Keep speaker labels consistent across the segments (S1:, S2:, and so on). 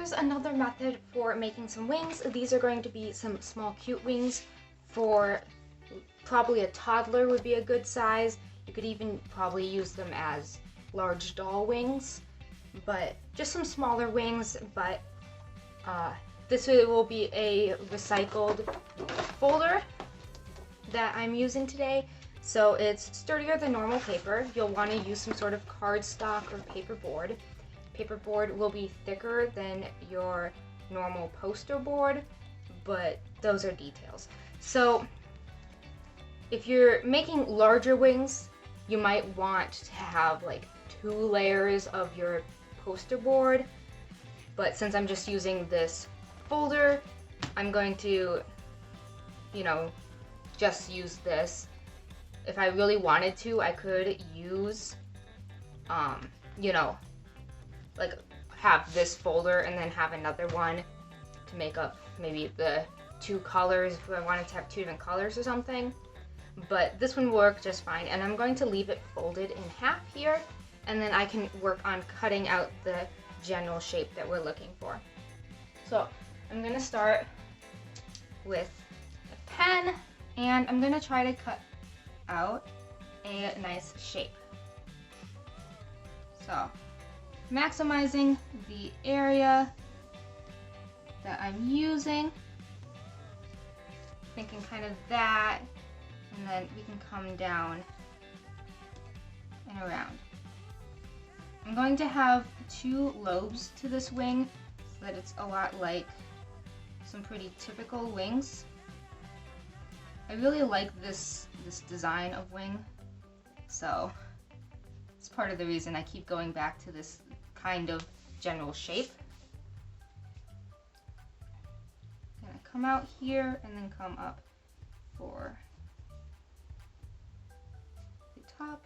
S1: here's another method for making some wings. These are going to be some small cute wings for probably a toddler would be a good size. You could even probably use them as large doll wings, but just some smaller wings. But this will be a recycled folder that I'm using today. So it's sturdier than normal paper. You'll want to use some sort of cardstock or paperboard. Paperboard will be thicker than your normal poster board, but those are details. So if you're making larger wings, you might want to have like 2 layers of your poster board, but since I'm just using this folder, I'm going to, just use this. If I really wanted to, I could use, like have this folder and then have another one to make up maybe the 2 colors if I wanted to have 2 different colors or something. But this one worked just fine, and I'm going to leave it folded in half here, and then I can work on cutting out the general shape that we're looking for. So I'm going to start with a pen, and I'm going to try to cut out a nice shape. So maximizing the area that I'm using, thinking kind of that, and then we can come down and around. I'm going to have 2 lobes to this wing so that it's a lot like some pretty typical wings. I really like this design of wing, so it's part of the reason I keep going back to this kind of general shape. I'm gonna come out here and then come up for the top.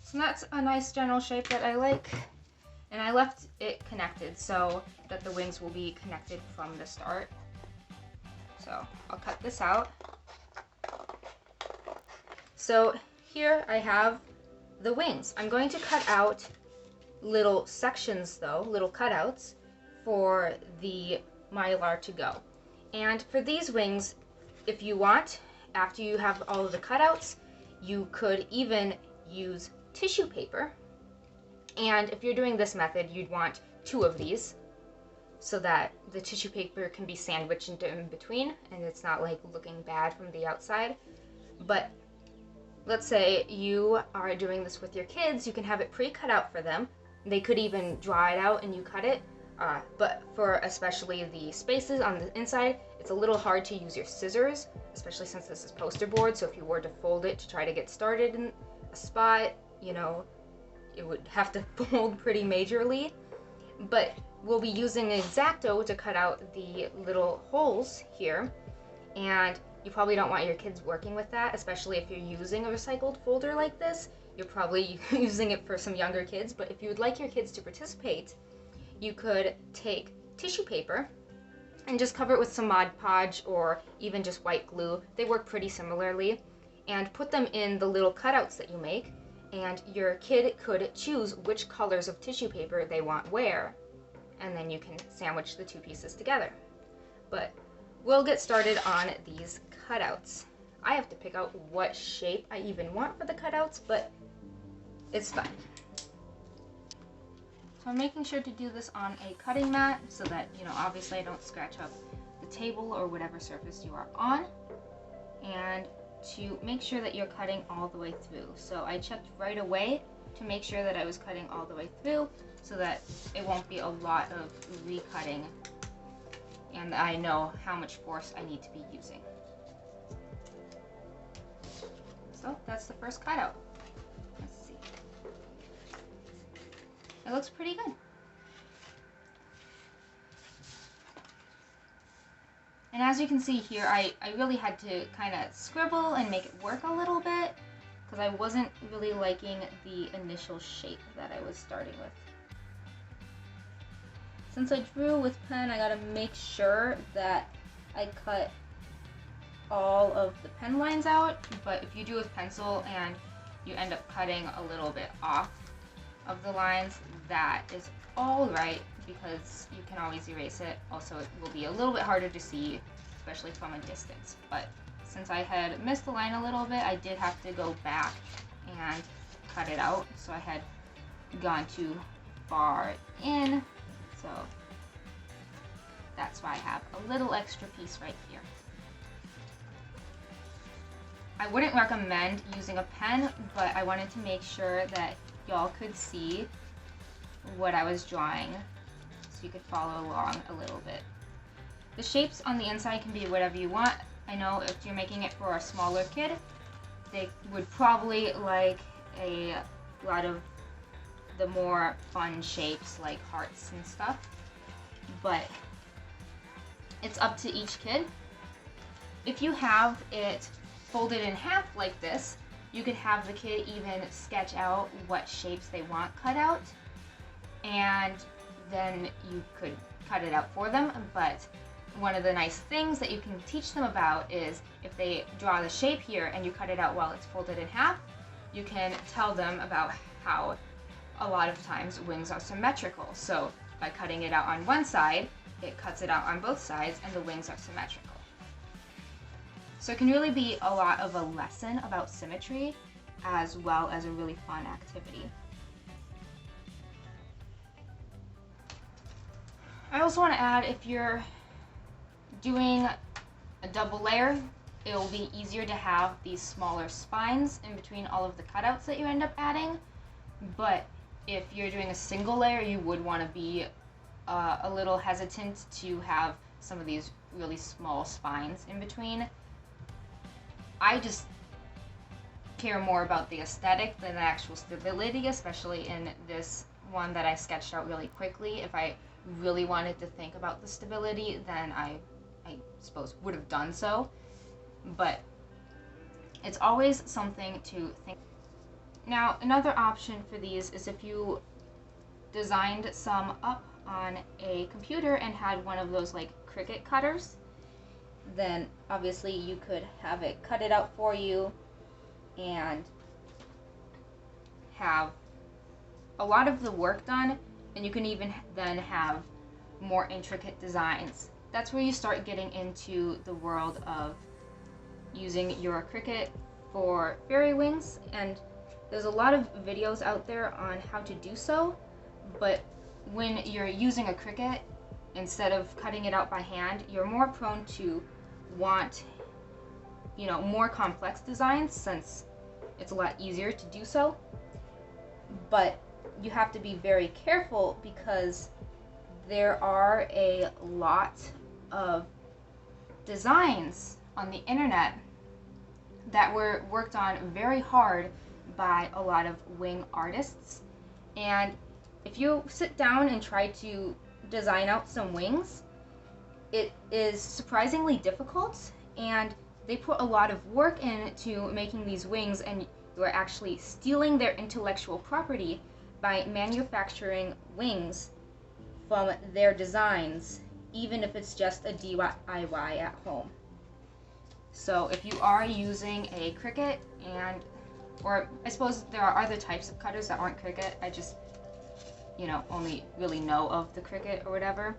S1: So that's a nice general shape that I like, and I left it connected so that the wings will be connected from the start. So I'll cut this out. So here I have the wings. I'm going to cut out little sections though, little cutouts for the Mylar to go. And for these wings, if you want, after you have all of the cutouts, you could even use tissue paper. And if you're doing this method, you'd want 2 of these so that the tissue paper can be sandwiched in between and it's not like looking bad from the outside. But let's say you are doing this with your kids, you can have it pre-cut out for them. They could even draw it out and you cut it. But for especially the spaces on the inside, it's a little hard to use your scissors, especially since this is poster board. So if you were to fold it to try to get started in a spot, it would have to fold pretty majorly. But we'll be using an X-Acto to cut out the little holes here, and you probably don't want your kids working with that, especially if you're using a recycled folder like this. You're probably using it for some younger kids, but if you would like your kids to participate, you could take tissue paper and just cover it with some Mod Podge or even just white glue. They work pretty similarly, and put them in the little cutouts that you make, and your kid could choose which colors of tissue paper they want where, and then you can sandwich the 2 pieces together. But we'll get started on these cutouts. I have to pick out what shape I even want for the cutouts, but it's fun. So I'm making sure to do this on a cutting mat so that, obviously I don't scratch up the table or whatever surface you are on, and to make sure that you're cutting all the way through. So I checked right away to make sure that I was cutting all the way through so that it won't be a lot of recutting, and I know how much force I need to be using. So that's the first cutout. Let's see. It looks pretty good. And as you can see here, I really had to kind of scribble and make it work a little bit because I wasn't really liking the initial shape that I was starting with. Since I drew with pen, I gotta make sure that I cut all of the pen lines out, but if you do with pencil and you end up cutting a little bit off of the lines, that is all right, because you can always erase it. Also, it will be a little bit harder to see, especially from a distance. But since I had missed the line a little bit, I did have to go back and cut it out. So I had gone too far in. So that's why I have a little extra piece right here. I wouldn't recommend using a pen, but I wanted to make sure that y'all could see what I was drawing so you could follow along a little bit. The shapes on the inside can be whatever you want. I know if you're making it for a smaller kid, they would probably like a lot of the more fun shapes like hearts and stuff, but it's up to each kid. If you have it folded in half like this, you could have the kid even sketch out what shapes they want cut out, and then you could cut it out for them. But one of the nice things that you can teach them about is if they draw the shape here and you cut it out while it's folded in half, you can tell them about how a lot of times wings are symmetrical. So by cutting it out on one side, it cuts it out on both sides and the wings are symmetrical. So it can really be a lot of a lesson about symmetry as well as a really fun activity. I also want to add, if you're doing a double layer, it will be easier to have these smaller spines in between all of the cutouts that you end up adding. But if you're doing a single layer, you would want to be a little hesitant to have some of these really small spines in between. I just care more about the aesthetic than the actual stability, especially in this one that I sketched out really quickly. If I really wanted to think about the stability, then I suppose would have done so. But it's always something to think. Now, another option for these is if you designed some up on a computer and had one of those like Cricut cutters, then obviously you could have it cut it out for you and have a lot of the work done, and you can even then have more intricate designs. That's where you start getting into the world of using your Cricut for fairy wings, and there's a lot of videos out there on how to do so. But when you're using a Cricut, instead of cutting it out by hand, you're more prone to want, more complex designs, since it's a lot easier to do so. But you have to be very careful because there are a lot of designs on the internet that were worked on very hard by a lot of wing artists. And if you sit down and try to design out some wings, it is surprisingly difficult, and they put a lot of work into making these wings, and you are actually stealing their intellectual property by manufacturing wings from their designs, even if it's just a DIY at home. So if you are using a Cricut, or I suppose there are other types of cutters that aren't Cricut, I just only really know of the Cricut or whatever.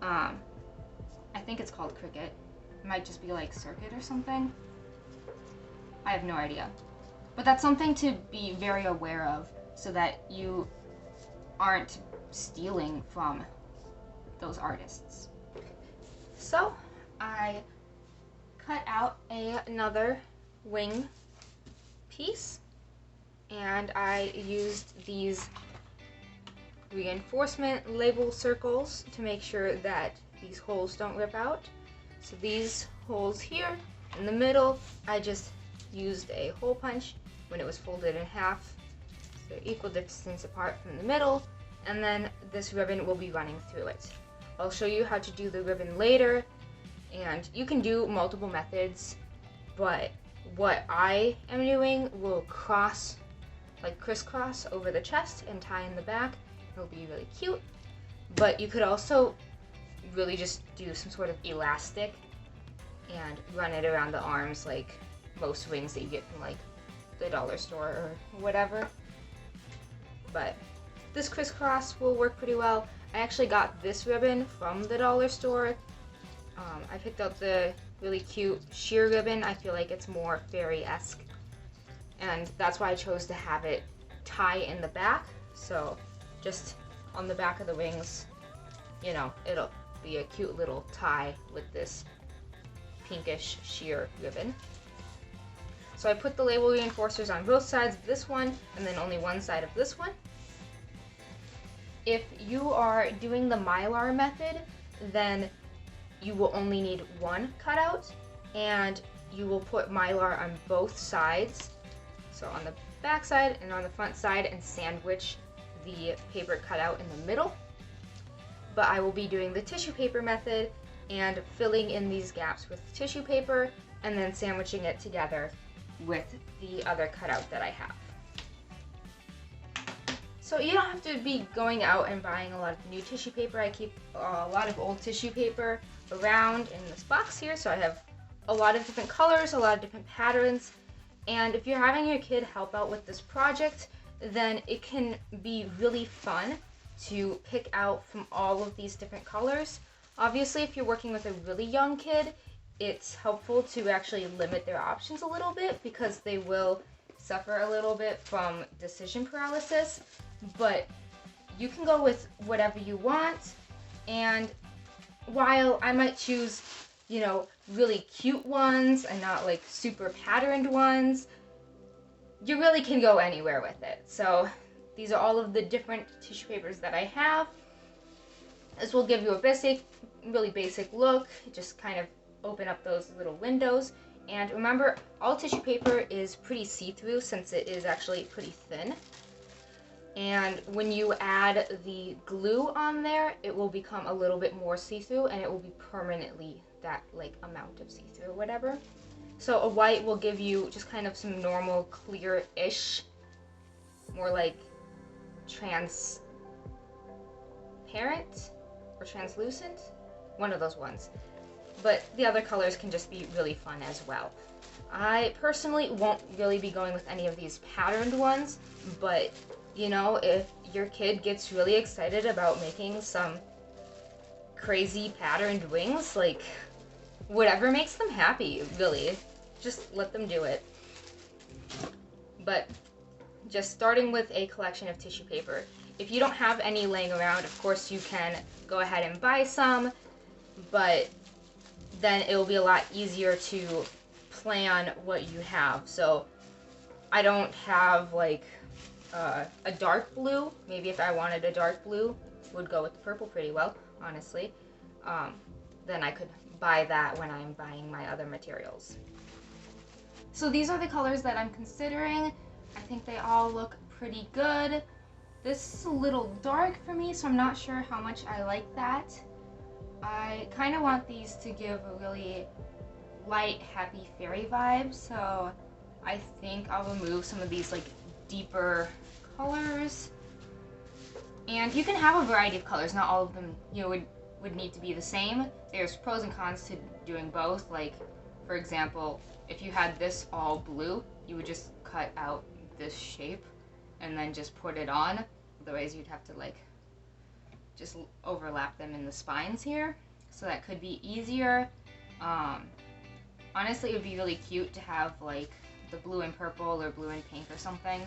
S1: I think it's called Cricut. It might just be like Circuit or something. I have no idea. But that's something to be very aware of so that you aren't stealing from those artists. So I cut out another wing piece, and I used these reinforcement label circles to make sure that these holes don't rip out. So these holes here in the middle, I just used a hole punch when it was folded in half, so equal distance apart from the middle, and then this ribbon will be running through it. I'll show you how to do the ribbon later, and you can do multiple methods, but what I am doing will crisscross over the chest and tie in the back. It'll be really cute, but you could also really just do some sort of elastic and run it around the arms like most wings that you get from like the dollar store or whatever. But this crisscross will work pretty well. I actually got this ribbon from the dollar store. I picked out the really cute sheer ribbon. I feel like it's more fairy-esque, and that's why I chose to have it tie in the back. So just on the back of the wings, you know, it'll be a cute little tie with this pinkish sheer ribbon. So I put the label reinforcers on both sides of this one, and then only one side of this one. If you are doing the Mylar method, then you will only need one cutout, and you will put Mylar on both sides, so on the back side and on the front side, and sandwich the paper cutout in the middle. But I will be doing the tissue paper method and filling in these gaps with tissue paper and then sandwiching it together with the other cutout that I have. So you don't have to be going out and buying a lot of new tissue paper. I keep a lot of old tissue paper around in this box here, so I have a lot of different colors, a lot of different patterns. And if you're having your kid help out with this project, then it can be really fun to pick out from all of these different colors. Obviously, if you're working with a really young kid, it's helpful to actually limit their options a little bit because they will suffer a little bit from decision paralysis. But you can go with whatever you want, and while I might choose, you know, really cute ones and not like super patterned ones, you really can go anywhere with it. So these are all of the different tissue papers that I have. This will give you a really basic look. Just kind of open up those little windows. And remember, all tissue paper is pretty see-through since it is actually pretty thin. And when you add the glue on there, it will become a little bit more see-through, and it will be permanently that like amount of see-through or whatever. So a white will give you just kind of some normal clear-ish, more like transparent or translucent, one of those ones. But the other colors can just be really fun as well. I personally won't really be going with any of these patterned ones, but you know, if your kid gets really excited about making some crazy patterned wings, like whatever makes them happy, really, just let them do it. But just starting with a collection of tissue paper. If you don't have any laying around, of course you can go ahead and buy some, but then it will be a lot easier to plan what you have. So I don't have like a dark blue. Maybe if I wanted a dark blue, would go with the purple pretty well, honestly. Then I could buy that when I'm buying my other materials. So these are the colors that I'm considering. I think they all look pretty good. This is a little dark for me, so I'm not sure how much I like that. I kind of want these to give a really light, happy fairy vibe, so I think I'll remove some of these like deeper colors. And you can have a variety of colors, not all of them, you know, would need to be the same. There's pros and cons to doing both. Like, for example, if you had this all blue, you would just cut out this shape and then just put it on. Otherwise you'd have to like just overlap them in the spines here. So that could be easier. Honestly, it would be really cute to have like the blue and purple or blue and pink or something.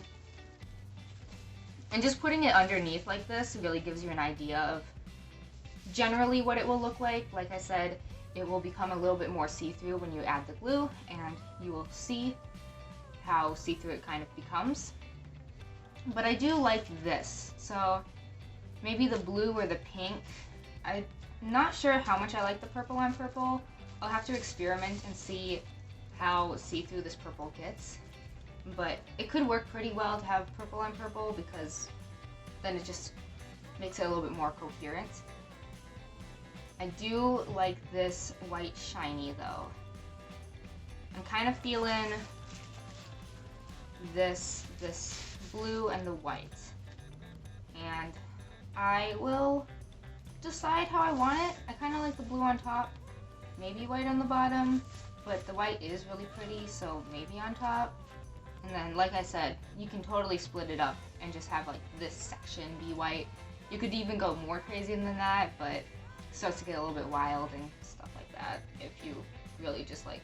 S1: And just putting it underneath like this really gives you an idea of generally what it will look like. Like I said, it will become a little bit more see-through when you add the glue, and you will see how see-through it kind of becomes. But I do like this, so maybe the blue or the pink. I'm not sure how much I like the purple on purple. I'll have to experiment and see how see-through this purple gets. But it could work pretty well to have purple on purple because then it just makes it a little bit more coherent. I do like this white shiny though. I'm kind of feeling this blue and the white. And I will decide how I want it. I kind of like the blue on top, maybe white on the bottom, but the white is really pretty, so maybe on top. And then, like I said, you can totally split it up and just have like this section be white You could even go more crazy than that, but it starts to get a little bit wild and stuff like that if you really just like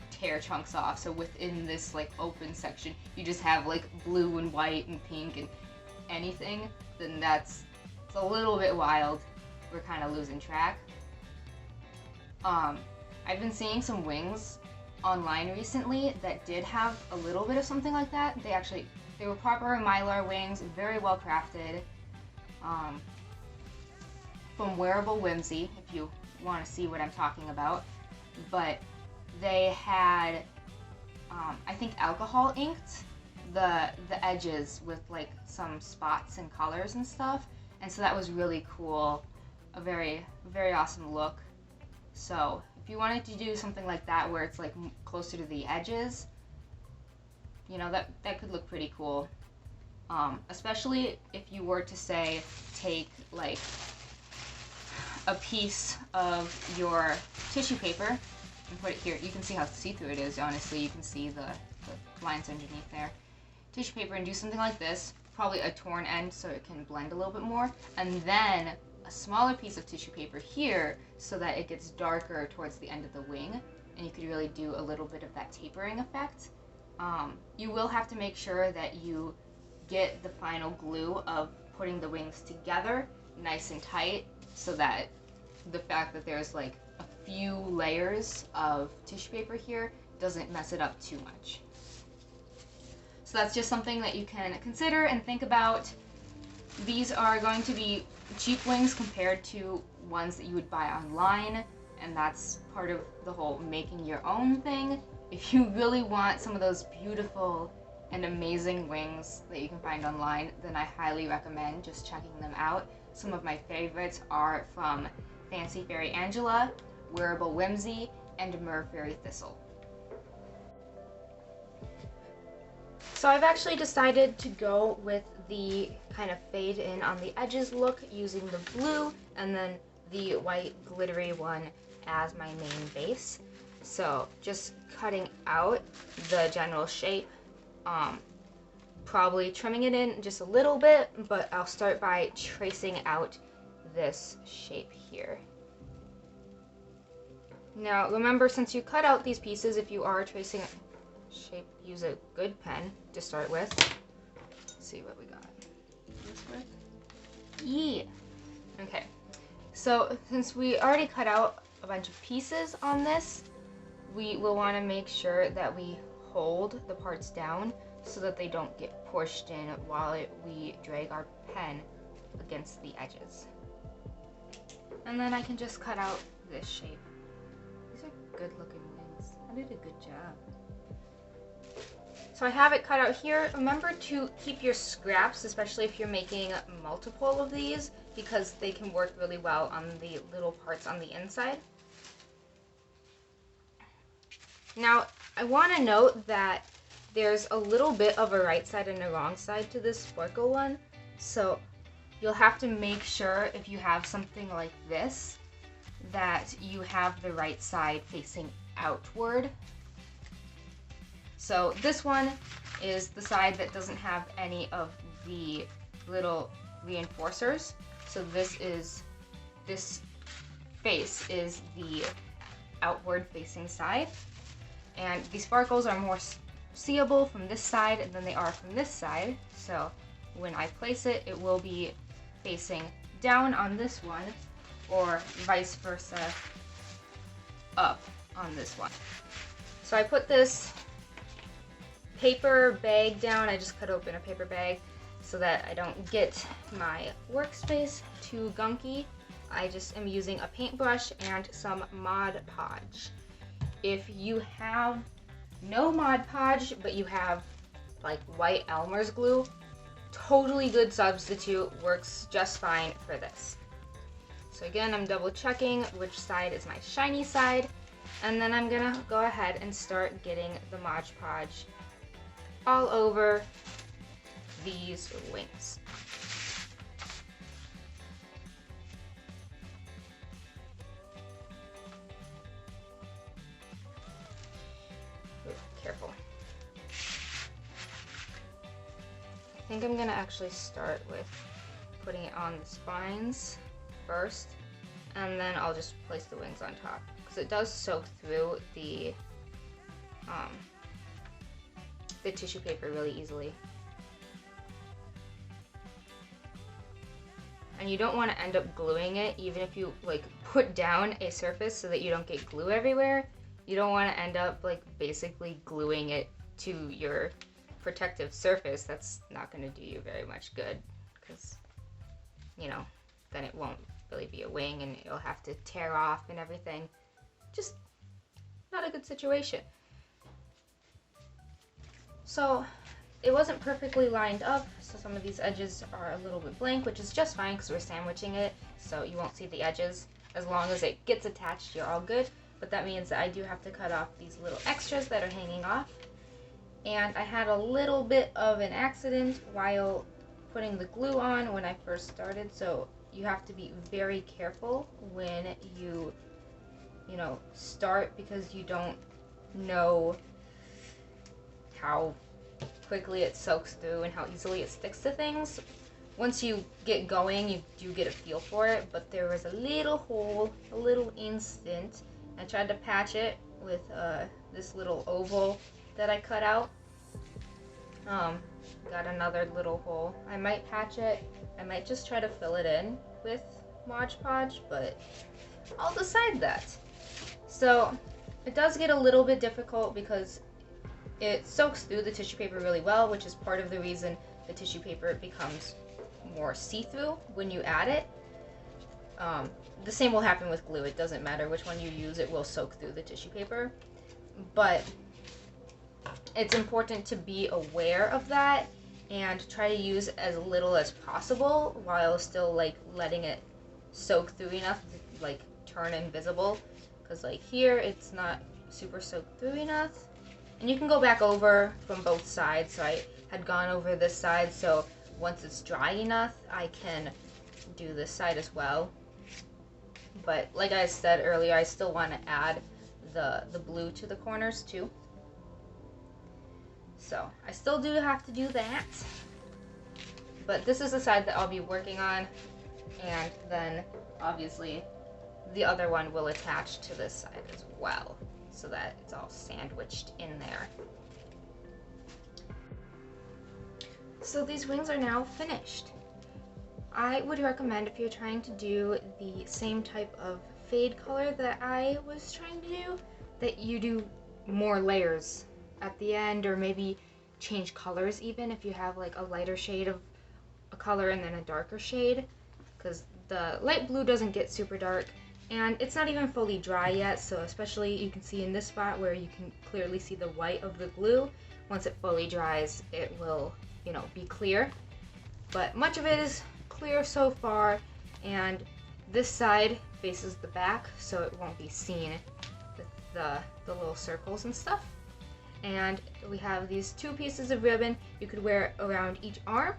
S1: tear chunks off. So within this like open section, you just have like blue and white and pink and anything, then it's a little bit wild. We're kind of losing track. I've been seeing some wings online recently that did have a little bit of something like that. They were proper Mylar wings, very well crafted. From Wearable Whimsy, if you want to see what I'm talking about. But they had, I think, alcohol inked the edges with like some spots and colors and stuff, and so that was really cool. A very, very awesome look. So if you wanted to do something like that where it's like closer to the edges, you know, that could look pretty cool. Especially if you were to say take like a piece of your tissue paper and put it here. You can see how see-through it is, honestly. You can see the lines underneath there. Tissue paper, and do something like this, probably a torn end so it can blend a little bit more, and then a smaller piece of tissue paper here so that it gets darker towards the end of the wing, and you could really do a little bit of that tapering effect. You will have to make sure that you get the final glue of putting the wings together nice and tight, so that the fact that there's like a few layers of tissue paper here doesn't mess it up too much. So that's just something that you can consider and think about. These are going to be cheap wings compared to ones that you would buy online, and that's part of the whole making your own thing. If you really want some of those beautiful and amazing wings that you can find online, then I highly recommend just checking them out. Some of my favorites are from Fancy Fairy Angela, Wearable Whimsy, and Mer Fairy Thistle. So I've actually decided to go with the kind of fade in on the edges look using the blue and then the white glittery one as my main base. So just cutting out the general shape, probably trimming it in just a little bit, but I'll start by tracing out this shape here. Now remember, since you cut out these pieces, if you are tracing a shape, use a good pen to start with. Let's see what we got. This work? Yeah. Okay. So since we already cut out a bunch of pieces on this, we will want to make sure that we hold the parts down so that they don't get pushed in while we drag our pen against the edges. And then I can just cut out this shape. These are good looking wings. I did a good job. So I have it cut out here. Remember to keep your scraps, especially if you're making multiple of these, because they can work really well on the little parts on the inside. Now, I want to note that there's a little bit of a right side and a wrong side to this sparkle one, so you'll have to make sure if you have something like this that you have the right side facing outward. So this one is the side that doesn't have any of the little reinforcers. So this face is the outward facing side. And these sparkles are more seeable from this side than they are from this side. So when I place it, it will be facing down on this one, or vice versa, up on this one. So I put this paper bag down. I just cut open a paper bag so that I don't get my workspace too gunky. I just am using a paintbrush and some Mod Podge. If you have no Mod Podge, but you have like white Elmer's glue, totally good substitute, works just fine for this. So again, I'm double checking which side is my shiny side, and then I'm gonna go ahead and start getting the Mod Podge all over these wings. Careful. I think I'm gonna actually start with putting it on the spines first, and then I'll just place the wings on top because it does soak through the tissue paper really easily. And you don't want to end up gluing it, even if you like put down a surface so that you don't get glue everywhere. You don't want to end up like basically gluing it to your protective surface. That's not going to do you very much good, because you know, then it won't really be a wing and it'll have to tear off and everything. Just not a good situation. So it wasn't perfectly lined up, so some of these edges are a little bit blank, which is just fine because we're sandwiching it, so you won't see the edges. As long as it gets attached, you're all good. But that means that I do have to cut off these little extras that are hanging off. And I had a little bit of an accident while putting the glue on when I first started, so you have to be very careful when you start, because you don't know how quickly it soaks through and how easily it sticks to things. Once you get going, you do get a feel for it, but there was a little hole, a little instant. I tried to patch it with this little oval that I cut out. Got another little hole. I might patch it. I might just try to fill it in with Mod Podge, but I'll decide that. So it does get a little bit difficult because it soaks through the tissue paper really well, which is part of the reason the tissue paper becomes more see-through when you add it. The same will happen with glue. It doesn't matter which one you use, it will soak through the tissue paper. But it's important to be aware of that and try to use as little as possible while still like letting it soak through enough to like turn invisible. Because like here, it's not super soaked through enough. And you can go back over from both sides. So I had gone over this side, so once it's dry enough, I can do this side as well. But like I said earlier, I still want to add the blue to the corners too. So I still do have to do that. But this is the side that I'll be working on, and then obviously the other one will attach to this side as well, so that it's all sandwiched in there. So these wings are now finished. I would recommend, if you're trying to do the same type of fade color that I was trying to do, that you do more layers at the end, or maybe change colors even if you have like a lighter shade of a color and then a darker shade, because the light blue doesn't get super dark and it's not even fully dry yet, so especially you can see in this spot where you can clearly see the white of the glue. Once it fully dries, it will, you know, be clear, but much of it is clear so far, and this side faces the back so it won't be seen with the little circles and stuff. And we have these two pieces of ribbon. You could wear it around each arm,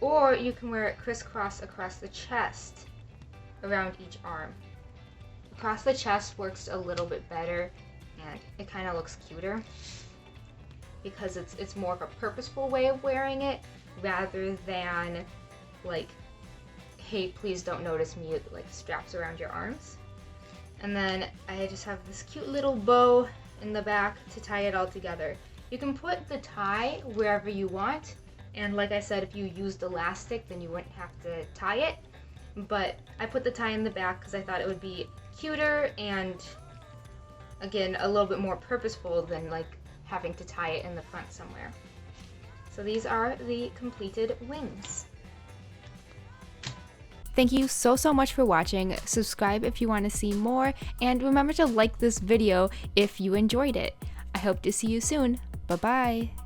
S1: or you can wear it crisscross across the chest around each arm. Across the chest works a little bit better, and it kind of looks cuter because it's more of a purposeful way of wearing it rather than like, hey, please don't notice me, like straps around your arms. And then I just have this cute little bow in the back to tie it all together. You can put the tie wherever you want, and like I said, if you used elastic then you wouldn't have to tie it, but I put the tie in the back because I thought it would be cuter and again a little bit more purposeful than like having to tie it in the front somewhere. So these are the completed wings.
S2: Thank you so much for watching. Subscribe if you want to see more, and remember to like this video if you enjoyed it. I hope to see you soon. Bye bye.